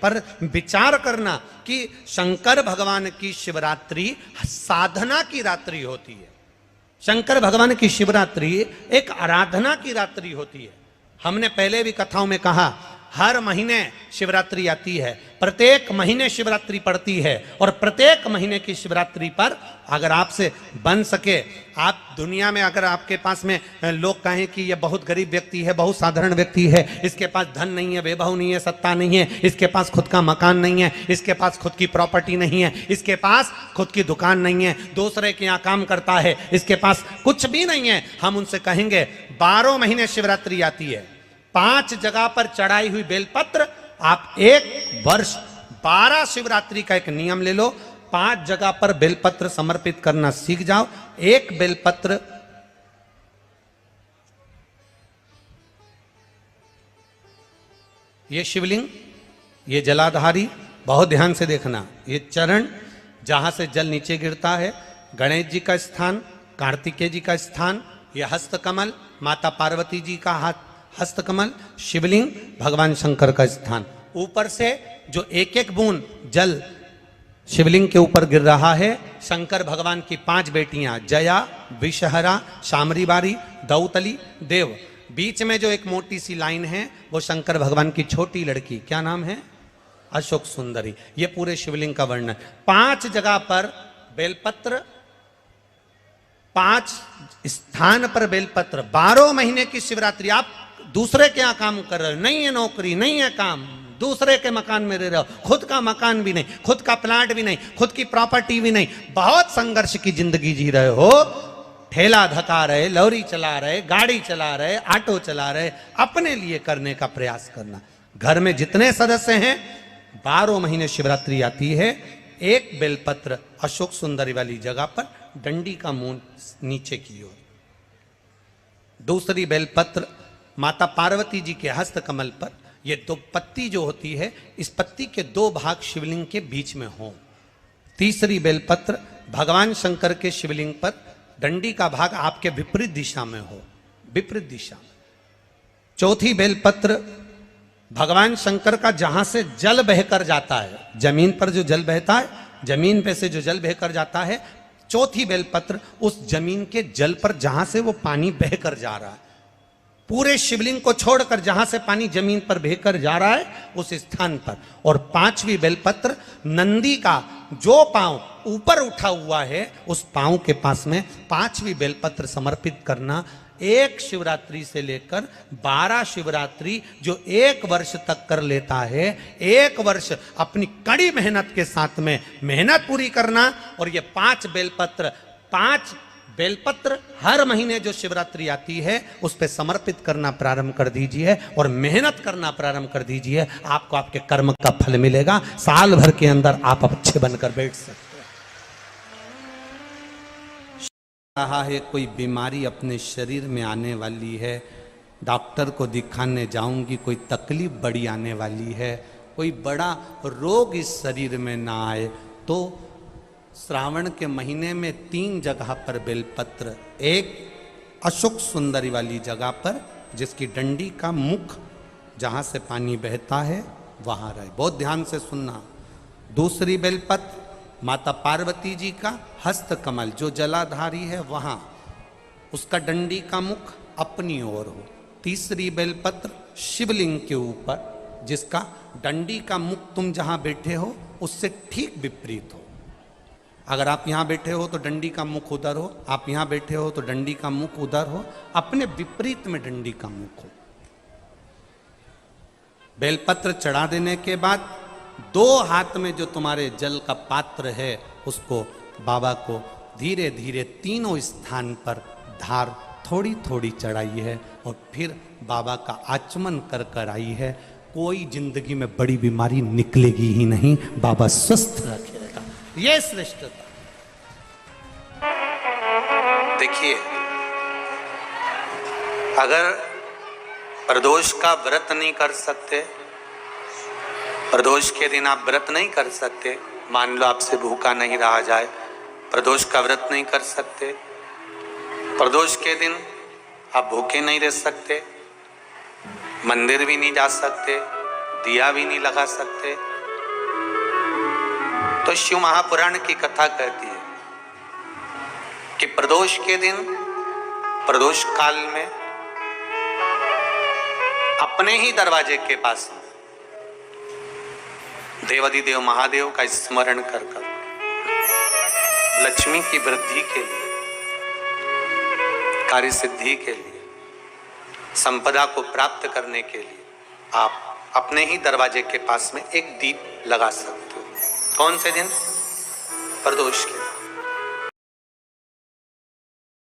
पर विचार करना कि शंकर भगवान की शिवरात्रि साधना की रात्रि होती है। शंकर भगवान की शिवरात्रि एक आराधना की रात्रि होती है। हमने पहले भी कथाओं में कहा, हर महीने शिवरात्रि आती है, प्रत्येक महीने शिवरात्रि पड़ती है, और प्रत्येक महीने की शिवरात्रि पर अगर आपसे बन सके, आप दुनिया में अगर आपके पास में लोग कहें कि ये बहुत गरीब व्यक्ति है, बहुत साधारण व्यक्ति है, इसके पास धन नहीं है, वैभव नहीं है, सत्ता नहीं है, इसके पास खुद का मकान नहीं है, इसके पास खुद की प्रॉपर्टी नहीं है, इसके पास खुद की दुकान नहीं है, दूसरे के यहाँ काम करता है, इसके पास कुछ भी नहीं है, हम उनसे कहेंगे 12 महीने शिवरात्रि आती है, 5 जगह पर चढ़ाई हुई बेलपत्र, आप एक वर्ष 12 शिवरात्रि का एक नियम ले लो, 5 जगह पर बेलपत्र समर्पित करना सीख जाओ। एक बेलपत्र ये शिवलिंग, ये जलाधारी, बहुत ध्यान से देखना, ये चरण जहां से जल नीचे गिरता है, गणेश जी का स्थान, कार्तिकेय जी का स्थान, यह हस्तकमल माता पार्वती जी का हाथ हस्तकमल, शिवलिंग भगवान शंकर का स्थान। ऊपर से जो एक एक बूंद जल शिवलिंग के ऊपर गिर रहा है, शंकर भगवान की 5 बेटियां जया, विषहरा, शामरी बारी, दौतली, देव। बीच में जो एक मोटी सी लाइन है वो शंकर भगवान की छोटी लड़की, क्या नाम है? अशोक सुंदरी। ये पूरे शिवलिंग का वर्णन। 5 जगह पर बेलपत्र, 5 स्थान पर बेलपत्र, 12 महीने की शिवरात्रि। आप दूसरे के यहाँ काम कर रहे हो, नहीं है नौकरी, नहीं है काम, दूसरे के मकान में रह रहे हो, खुद का मकान भी नहीं, खुद का प्लाट भी नहीं, खुद की प्रॉपर्टी भी नहीं, बहुत संघर्ष की जिंदगी जी रहे हो, ठेला धका रहे, लॉरी चला रहे, गाड़ी चला रहे, ऑटो चला रहे, अपने लिए करने का प्रयास करना। घर में जितने सदस्य हैं, 12 महीने शिवरात्रि आती है, एक बेलपत्र अशोक सुंदरी वाली जगह पर, डंडी का मुंह नीचे की ओर। दूसरी बेलपत्र माता पार्वती जी के हस्त कमल पर, ये 2 पत्ती जो होती है, इस पत्ती के 2 भाग शिवलिंग के बीच में हो। तीसरी बेलपत्र भगवान शंकर के शिवलिंग पर, डंडी का भाग आपके विपरीत दिशा में हो, विपरीत दिशा में। चौथी बेलपत्र भगवान शंकर का जहां से जल बहकर जाता है, जमीन पर जो जल बहता है, जमीन पे से जो जल बहकर जाता है, चौथी बेलपत्र उस जमीन के जल पर जहां से वो पानी बहकर जा रहा है, पूरे शिवलिंग को छोड़कर जहां से पानी जमीन पर बहकर जा रहा है उस स्थान पर। और 5वीं बेलपत्र नंदी का जो पांव ऊपर उठा हुआ है, उस पांव के पास में 5वीं बेलपत्र समर्पित करना। एक शिवरात्रि से लेकर 12 शिवरात्रि जो 1 वर्ष तक कर लेता है, 1 वर्ष अपनी कड़ी मेहनत के साथ में मेहनत पूरी करना। और ये 5 बेलपत्र हर महीने जो शिवरात्रि आती है उस पे समर्पित करना प्रारंभ कर दीजिए और मेहनत करना प्रारंभ कर दीजिए। आपको आपके कर्म का फल मिलेगा। साल भर के अंदर आप अच्छे बनकर बैठ सकते हैं। रहा है कोई बीमारी अपने शरीर में आने वाली है, डॉक्टर को दिखाने जाऊंगी, कोई तकलीफ बड़ी आने वाली है, कोई बड़ा रोग इस शरीर में ना आए, तो श्रावण के महीने में 3 जगह पर बेलपत्र, एक अशोक सुंदरी वाली जगह पर जिसकी डंडी का मुख जहां से पानी बहता है वहां रहे, बहुत ध्यान से सुनना। दूसरी बेलपत्र माता पार्वती जी का हस्त कमल जो जलाधारी है वहां, उसका डंडी का मुख अपनी ओर हो। तीसरी बेलपत्र शिवलिंग के ऊपर जिसका डंडी का मुख तुम जहां बैठे हो उससे ठीक विपरीत हो। अगर आप यहां बैठे हो तो डंडी का मुख उधर हो, आप यहां बैठे हो तो डंडी का मुख उधर हो, अपने विपरीत में डंडी का मुख हो। बेलपत्र चढ़ा देने के बाद 2 हाथ में जो तुम्हारे जल का पात्र है उसको बाबा को धीरे धीरे 3 स्थान पर धार थोड़ी थोड़ी चढ़ाई है और फिर बाबा का आचमन कर कर आई है। कोई जिंदगी में बड़ी बीमारी निकलेगी ही नहीं, बाबा स्वस्थ रखेगा। ये श्रेष्ठता। देखिए, अगर प्रदोष का व्रत नहीं कर सकते, प्रदोष के दिन आप व्रत नहीं कर सकते, मान लो आपसे भूखा नहीं रहा जाए, प्रदोष का व्रत नहीं कर सकते, प्रदोष के दिन आप भूखे नहीं रह सकते, मंदिर भी नहीं जा सकते, दिया भी नहीं लगा सकते। तो शिव महापुराण की कथा कहती है कि प्रदोष के दिन, प्रदोष काल में अपने ही दरवाजे के पास देवाधिदेव महादेव का स्मरण कर लक्ष्मी की वृद्धि के लिए, कार्य सिद्धि के लिए, संपदा को प्राप्त करने के लिए आप अपने ही दरवाजे के पास में एक दीप लगा सकते हो। कौन से दिन? प्रदोष के